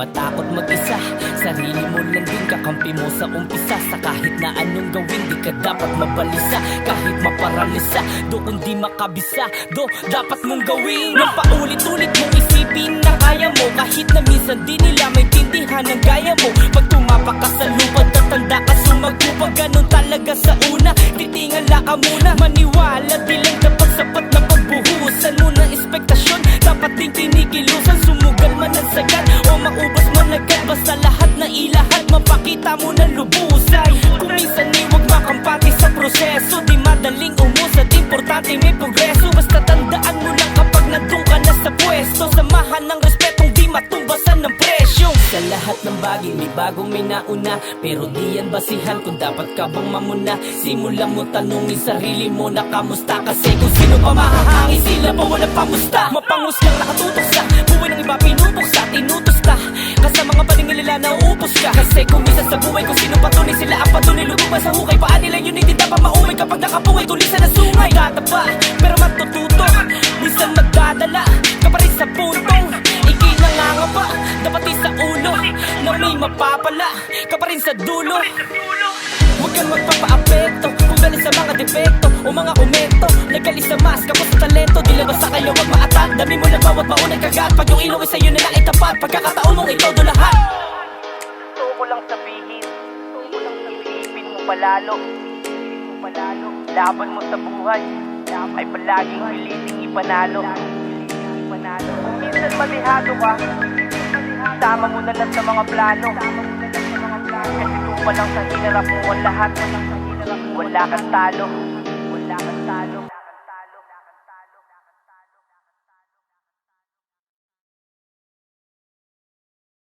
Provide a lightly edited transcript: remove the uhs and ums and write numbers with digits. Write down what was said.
matakot mag-isa. Sarili mo lang din kakampi mo sa umpisa. Sa kahit na anong gawin, di ka dapat mabalisa. Kahit maparalisa, do kundi makabisa, do dapat mong gawin. Nang paulit-ulit mong isipin na kaya mo, kahit na minsan di nila maintindihan ang gaya mo. Pag tumapak ka sa lupa, tatanda ka sumagpo. Ganun talaga sa una, titingala ka muna. Maniwala, di lang dapat sapat na pagbuhusan mo ng ekspektasyon. Dapat din kinikilusan, sumugal man ang sagat o maubos man agad. Basta lahat na ilahat, mapakita mo na lubusan. Kung minsan ay huwag makampati sa proseso, di madaling umusad, importante may progreso. Basta tandaan mo lang kapag nandun ka na sa pwesto, samahan ng respetong di matumbasan ng presyo. Sa lahat ng bagay may bagong may nauna, pero di yan basihan kung dapat ka bang mamuna. Simulan mo tanungin sarili mo na kamusta, kasi kung sino pa mahahangin sila pa walang pamusta. Mapangus lang nakatutok sa buhay ng iba, pinutok sa tinutos ka. Kasi mga paningin nila nauupos ka. Kasi kung minsan sa buhay kung sino patunay, sila ang patunay. Lutupan sa hukay, paan nila yun hindi dapat maumay. Kapag nakabuhay tulisan na sungay, tatapa pero matututo, minsan magdadala ka pa rin sa puntong ikay nangangapa. Dapat sa ulo na may mapapala ka pa rin sa dulo. Huwag kang magpapaapekto kung galing sa mga depekto o mga komento. Nagalis sa mas kapos sa talento, di labas sa kayo wag maatat. Dami mo na bawat maunang kagat, pag yung ilaw ay sa'yo na lang itapat. Pagkakataon mong itodo lahat. Gusto ko lang sabihin, isipin mo palalo. Laban mo sa buhay ay palaging piliting ipanalo. Kung minsan malihado ka, tama mo na lang sa mga plano. Kasi kung pa lang sa hinarap mo ang lahat, wala kang talo.